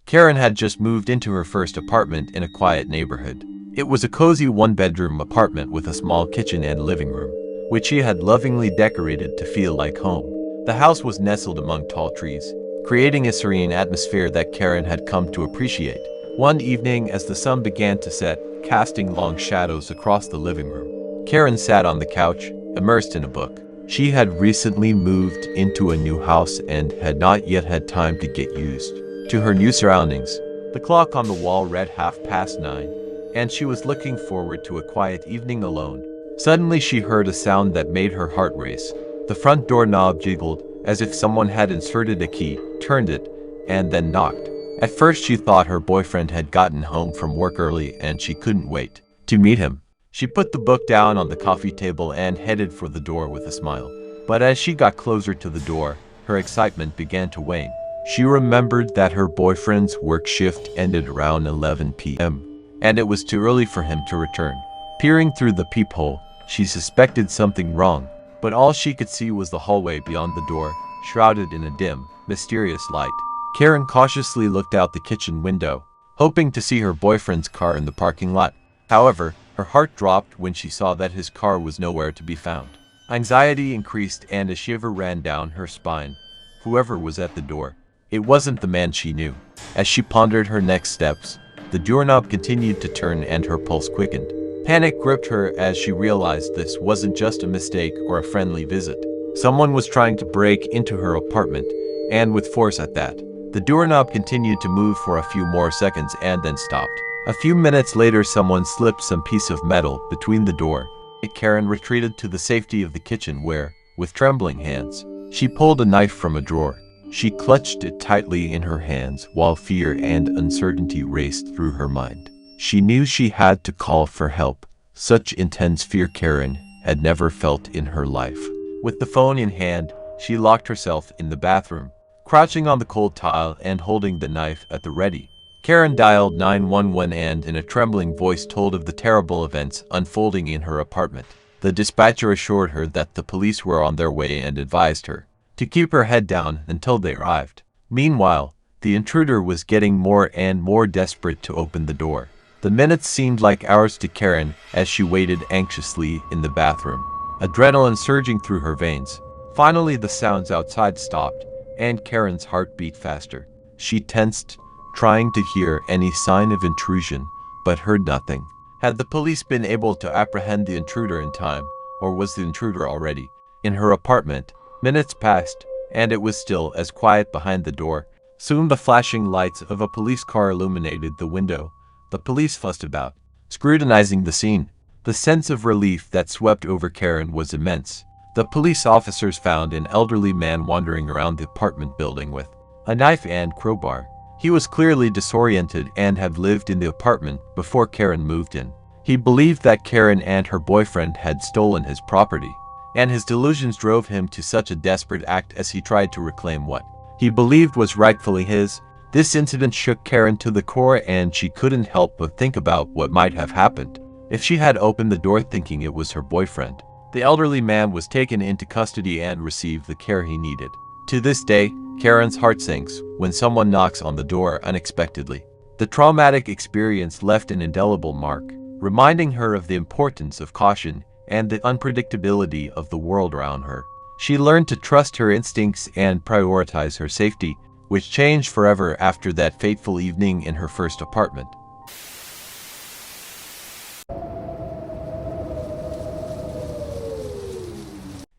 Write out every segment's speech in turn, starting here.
Karen had just moved into her first apartment in a quiet neighborhood. It was a cozy one-bedroom apartment with a small kitchen and living room, which she had lovingly decorated to feel like home. The house was nestled among tall trees, creating a serene atmosphere that Karen had come to appreciate. One evening, as the sun began to set, casting long shadows across the living room, Karen sat on the couch, immersed in a book. She had recently moved into a new house and had not yet had time to get used to her new surroundings. The clock on the wall read 9:30, and she was looking forward to a quiet evening alone. Suddenly she heard a sound that made her heart race. The front door knob jiggled, as if someone had inserted a key, turned it, and then knocked. At first she thought her boyfriend had gotten home from work early and she couldn't wait to meet him. She put the book down on the coffee table and headed for the door with a smile. But as she got closer to the door, her excitement began to wane. She remembered that her boyfriend's work shift ended around 11 p.m. and it was too early for him to return. Peering through the peephole, she suspected something wrong, but all she could see was the hallway beyond the door, shrouded in a dim, mysterious light. Karen cautiously looked out the kitchen window, hoping to see her boyfriend's car in the parking lot. However, her heart dropped when she saw that his car was nowhere to be found. Anxiety increased and a shiver ran down her spine. Whoever was at the door, it wasn't the man she knew. As she pondered her next steps, the doorknob continued to turn and her pulse quickened. Panic gripped her as she realized this wasn't just a mistake or a friendly visit. Someone was trying to break into her apartment, and with force at that. The doorknob continued to move for a few more seconds and then stopped. A few minutes later, someone slipped some piece of metal between the door. Karen retreated to the safety of the kitchen where, with trembling hands, she pulled a knife from a drawer. She clutched it tightly in her hands while fear and uncertainty raced through her mind. She knew she had to call for help. Such intense fear Karen had never felt in her life. With the phone in hand, she locked herself in the bathroom, crouching on the cold tile and holding the knife at the ready. Karen dialed 911 and in a trembling voice told of the terrible events unfolding in her apartment. The dispatcher assured her that the police were on their way and advised her to keep her head down until they arrived. Meanwhile, the intruder was getting more and more desperate to open the door. The minutes seemed like hours to Karen as she waited anxiously in the bathroom, adrenaline surging through her veins. Finally, the sounds outside stopped, and Karen's heart beat faster. She tensed, trying to hear any sign of intrusion, but heard nothing. Had the police been able to apprehend the intruder in time, or was the intruder already in her apartment? Minutes passed, and it was still as quiet behind the door. Soon the flashing lights of a police car illuminated the window. The police fussed about, scrutinizing the scene. The sense of relief that swept over Karen was immense. The police officers found an elderly man wandering around the apartment building with a knife and crowbar. He was clearly disoriented and had lived in the apartment before Karen moved in. He believed that Karen and her boyfriend had stolen his property, and his delusions drove him to such a desperate act as he tried to reclaim what he believed was rightfully his. This incident shook Karen to the core, and she couldn't help but think about what might have happened if she had opened the door thinking it was her boyfriend. The elderly man was taken into custody and received the care he needed. To this day, Karen's heart sinks when someone knocks on the door unexpectedly. The traumatic experience left an indelible mark, reminding her of the importance of caution and the unpredictability of the world around her. She learned to trust her instincts and prioritize her safety, which changed forever after that fateful evening in her first apartment.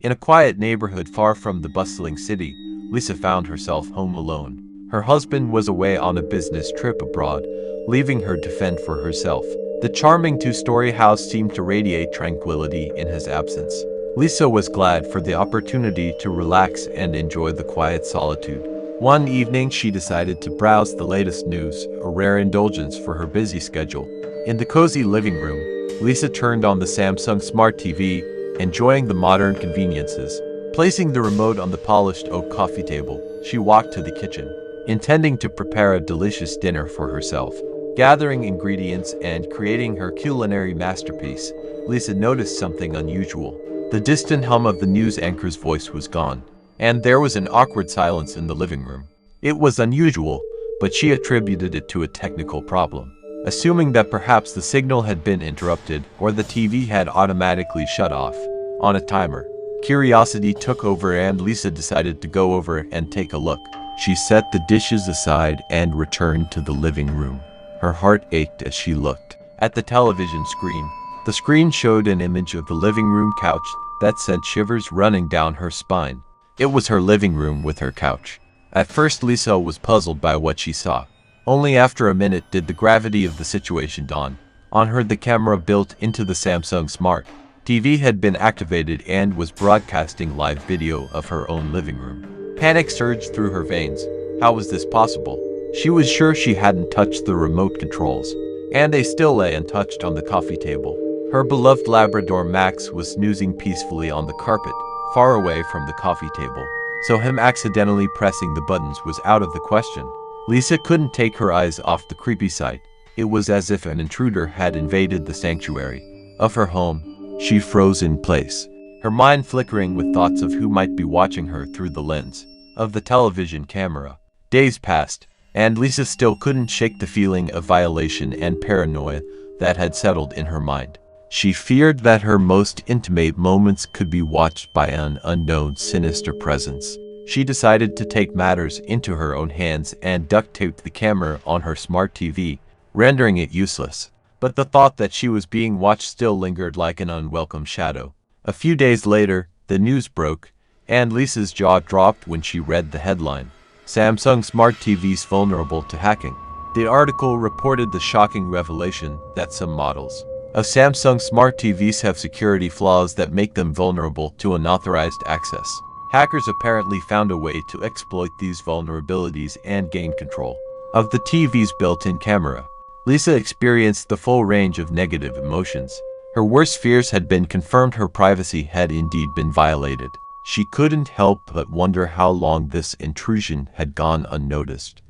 In a quiet neighborhood far from the bustling city, Lisa found herself home alone. Her husband was away on a business trip abroad, leaving her to fend for herself. The charming two-story house seemed to radiate tranquility in his absence. Lisa was glad for the opportunity to relax and enjoy the quiet solitude. One evening, she decided to browse the latest news, a rare indulgence for her busy schedule. In the cozy living room, Lisa turned on the Samsung Smart TV, enjoying the modern conveniences. Placing the remote on the polished oak coffee table, she walked to the kitchen, intending to prepare a delicious dinner for herself. Gathering ingredients and creating her culinary masterpiece, Lisa noticed something unusual. The distant hum of the news anchor's voice was gone, and there was an awkward silence in the living room. It was unusual, but she attributed it to a technical problem. Assuming that perhaps the signal had been interrupted or the TV had automatically shut off on a timer, curiosity took over and Lisa decided to go over and take a look. She set the dishes aside and returned to the living room. Her heart ached as she looked at the television screen. The screen showed an image of the living room couch that sent shivers running down her spine. It was her living room with her couch. At first, Lisa was puzzled by what she saw. Only after a minute did the gravity of the situation dawn on her. The camera built into the Samsung Smart TV had been activated and was broadcasting live video of her own living room. Panic surged through her veins. How was this possible? She was sure she hadn't touched the remote controls, and they still lay untouched on the coffee table. Her beloved Labrador Max was snoozing peacefully on the carpet, far away from the coffee table, so him accidentally pressing the buttons was out of the question. Lisa couldn't take her eyes off the creepy sight. It was as if an intruder had invaded the sanctuary of her home. She froze in place, her mind flickering with thoughts of who might be watching her through the lens of the television camera. Days passed, and Lisa still couldn't shake the feeling of violation and paranoia that had settled in her mind. She feared that her most intimate moments could be watched by an unknown, sinister presence. She decided to take matters into her own hands and duct taped the camera on her smart TV, rendering it useless. But the thought that she was being watched still lingered like an unwelcome shadow. A few days later, the news broke, and Lisa's jaw dropped when she read the headline: Samsung Smart TVs vulnerable to hacking. The article reported the shocking revelation that some models of Samsung Smart TVs have security flaws that make them vulnerable to unauthorized access. Hackers apparently found a way to exploit these vulnerabilities and gain control of the TV's built-in camera. Lisa experienced the full range of negative emotions. Her worst fears had been confirmed. Her privacy had indeed been violated. She couldn't help but wonder how long this intrusion had gone unnoticed.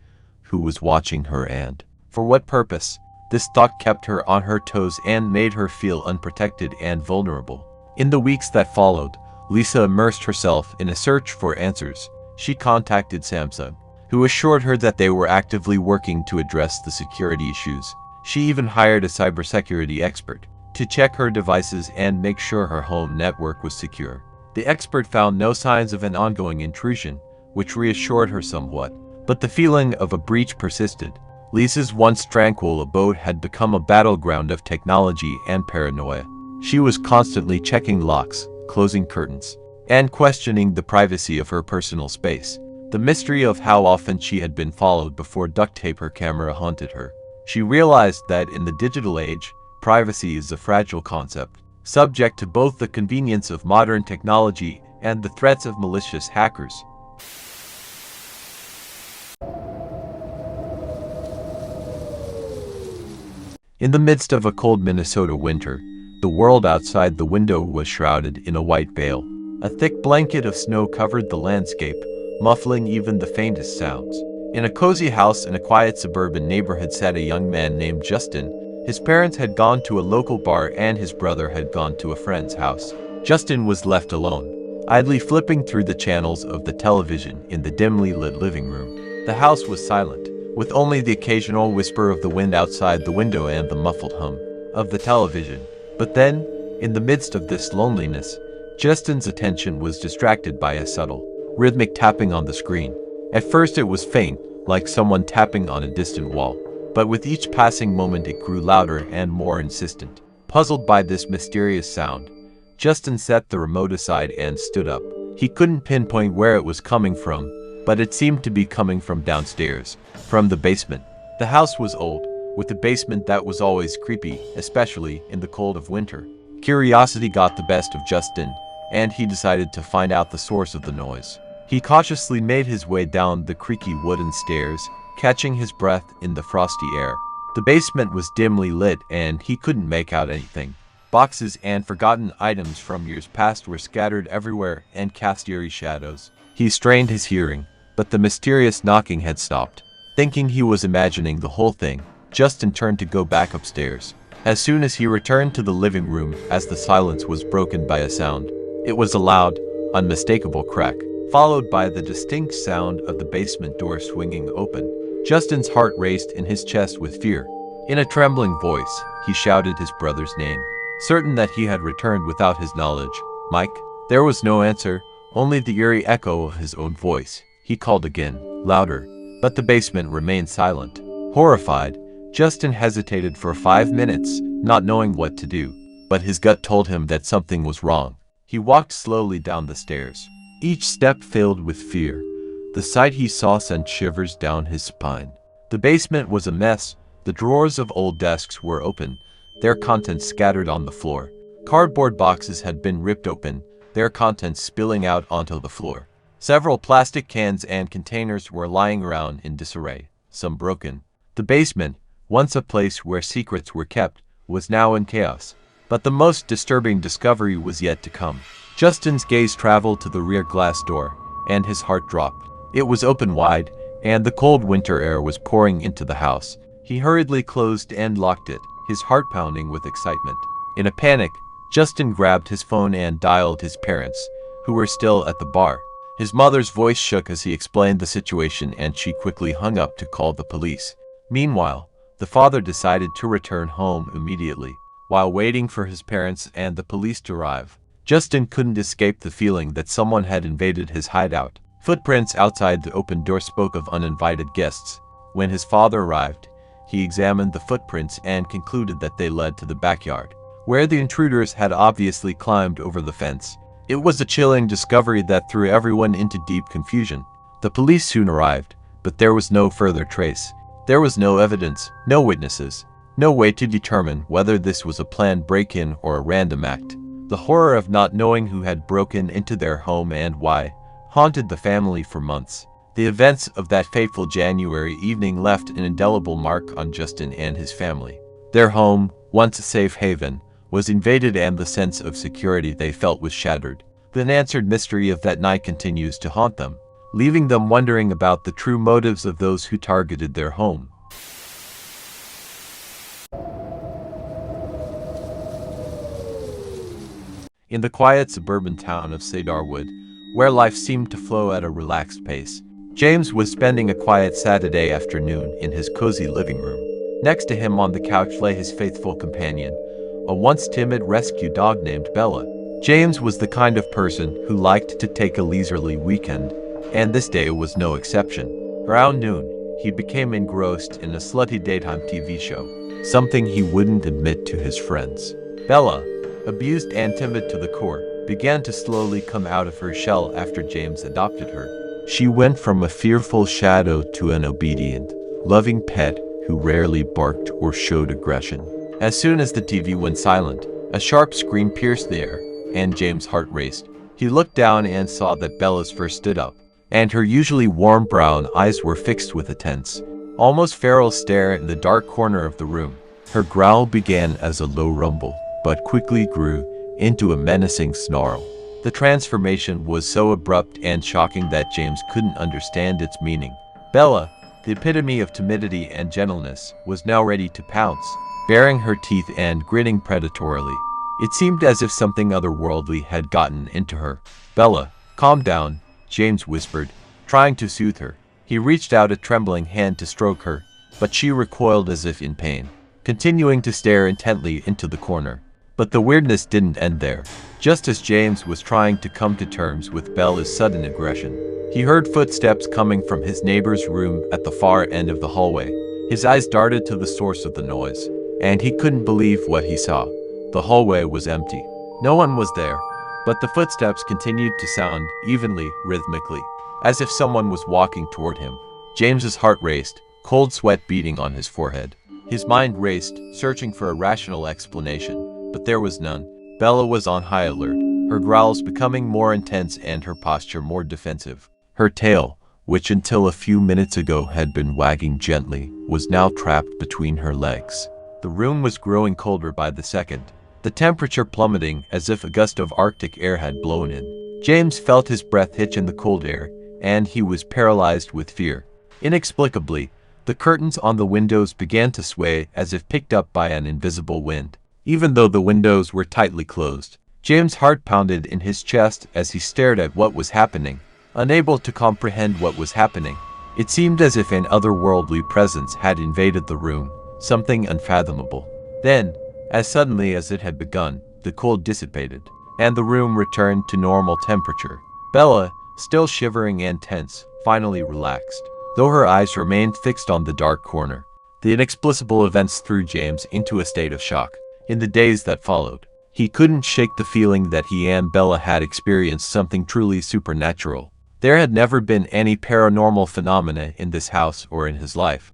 Who was watching her and for what purpose? This thought kept her on her toes and made her feel unprotected and vulnerable. In the weeks that followed, Lisa immersed herself in a search for answers. She contacted Samsung, who assured her that they were actively working to address the security issues. She even hired a cybersecurity expert to check her devices and make sure her home network was secure. The expert found no signs of an ongoing intrusion, which reassured her somewhat, but the feeling of a breach persisted. Lisa's once tranquil abode had become a battleground of technology and paranoia. She was constantly checking locks, closing curtains, and questioning the privacy of her personal space. The mystery of how often she had been followed before duct tape her camera haunted her. She realized that in the digital age, privacy is a fragile concept, subject to both the convenience of modern technology and the threats of malicious hackers. In the midst of a cold Minnesota winter, the world outside the window was shrouded in a white veil. A thick blanket of snow covered the landscape, muffling even the faintest sounds. In a cozy house in a quiet suburban neighborhood sat a young man named Justin. His parents had gone to a local bar and his brother had gone to a friend's house. Justin was left alone, idly flipping through the channels of the television in the dimly lit living room. The house was silent, with only the occasional whisper of the wind outside the window and the muffled hum of the television. But then, in the midst of this loneliness, Justin's attention was distracted by a subtle, rhythmic tapping on the screen. At first it was faint, like someone tapping on a distant wall, but with each passing moment it grew louder and more insistent. Puzzled by this mysterious sound, Justin set the remote aside and stood up. He couldn't pinpoint where it was coming from, but it seemed to be coming from downstairs, from the basement. The house was old, with a basement that was always creepy, especially in the cold of winter. Curiosity got the best of Justin, and he decided to find out the source of the noise. He cautiously made his way down the creaky wooden stairs, catching his breath in the frosty air. The basement was dimly lit and he couldn't make out anything. Boxes and forgotten items from years past were scattered everywhere and cast eerie shadows. He strained his hearing, but the mysterious knocking had stopped. Thinking he was imagining the whole thing, Justin turned to go back upstairs. As soon as he returned to the living room, as the silence was broken by a sound. It was a loud, unmistakable crack, followed by the distinct sound of the basement door swinging open. Justin's heart raced in his chest with fear. In a trembling voice, he shouted his brother's name, certain that he had returned without his knowledge. "Mike?" There was no answer, only the eerie echo of his own voice. He called again, louder, but the basement remained silent. Horrified, Justin hesitated for 5 minutes, not knowing what to do, but his gut told him that something was wrong. He walked slowly down the stairs, each step filled with fear. The sight he saw sent shivers down his spine. The basement was a mess. The drawers of old desks were open, their contents scattered on the floor. Cardboard boxes had been ripped open, their contents spilling out onto the floor. Several plastic cans and containers were lying around in disarray, some broken. The basement, once a place where secrets were kept, was now in chaos. But the most disturbing discovery was yet to come. Justin's gaze traveled to the rear glass door, and his heart dropped. It was open wide, and the cold winter air was pouring into the house. He hurriedly closed and locked it, his heart pounding with excitement. In a panic, Justin grabbed his phone and dialed his parents, who were still at the bar. His mother's voice shook as he explained the situation, and she quickly hung up to call the police. Meanwhile, the father decided to return home immediately. While waiting for his parents and the police to arrive, Justin couldn't escape the feeling that someone had invaded his hideout. Footprints outside the open door spoke of uninvited guests. When his father arrived, he examined the footprints and concluded that they led to the backyard, where the intruders had obviously climbed over the fence. It was a chilling discovery that threw everyone into deep confusion. The police soon arrived, but there was no further trace. There was no evidence, no witnesses, no way to determine whether this was a planned break-in or a random act. The horror of not knowing who had broken into their home and why haunted the family for months. The events of that fateful January evening left an indelible mark on Justin and his family. Their home, once a safe haven, was invaded, and the sense of security they felt was shattered. The unanswered mystery of that night continues to haunt them, leaving them wondering about the true motives of those who targeted their home. In the quiet suburban town of Cedarwood, where life seemed to flow at a relaxed pace, James was spending a quiet Saturday afternoon in his cozy living room. Next to him on the couch lay his faithful companion, a once timid rescue dog named Bella. James was the kind of person who liked to take a leisurely weekend, and this day was no exception. Around noon, he became engrossed in a slutty daytime TV show, something he wouldn't admit to his friends. Bella, abused and timid to the core, began to slowly come out of her shell after James adopted her. She went from a fearful shadow to an obedient, loving pet who rarely barked or showed aggression. As soon as the TV went silent, a sharp scream pierced the air, and James' heart raced. He looked down and saw that Bella's fur stood up, and her usually warm brown eyes were fixed with a tense, almost feral stare in the dark corner of the room. Her growl began as a low rumble, but quickly grew into a menacing snarl. The transformation was so abrupt and shocking that James couldn't understand its meaning. Bella, the epitome of timidity and gentleness, was now ready to pounce, baring her teeth and grinning predatorily. It seemed as if something otherworldly had gotten into her. "Bella, calm down," James whispered, trying to soothe her. He reached out a trembling hand to stroke her, but she recoiled as if in pain, continuing to stare intently into the corner. But the weirdness didn't end there. Just as James was trying to come to terms with Bella's sudden aggression, he heard footsteps coming from his neighbor's room at the far end of the hallway. His eyes darted to the source of the noise, and he couldn't believe what he saw. The hallway was empty. No one was there, but the footsteps continued to sound evenly, rhythmically, as if someone was walking toward him. James's heart raced, cold sweat beating on his forehead. His mind raced, searching for a rational explanation, but there was none. Bella was on high alert, her growls becoming more intense and her posture more defensive. Her tail, which until a few minutes ago had been wagging gently, was now trapped between her legs. The room was growing colder by the second, the temperature plummeting as if a gust of Arctic air had blown in. James felt his breath hitch in the cold air, and he was paralyzed with fear. Inexplicably, the curtains on the windows began to sway as if picked up by an invisible wind. Even though the windows were tightly closed, James' heart pounded in his chest as he stared at what was happening. Unable to comprehend what was happening, It seemed as if an otherworldly presence had invaded the room, something unfathomable. Then, as suddenly as it had begun, the cold dissipated, and the room returned to normal temperature. Bella, still shivering and tense, finally relaxed, though her eyes remained fixed on the dark corner. The inexplicable events threw James into a state of shock. In the days that followed, he couldn't shake the feeling that he and Bella had experienced something truly supernatural. There had never been any paranormal phenomena in this house or in his life.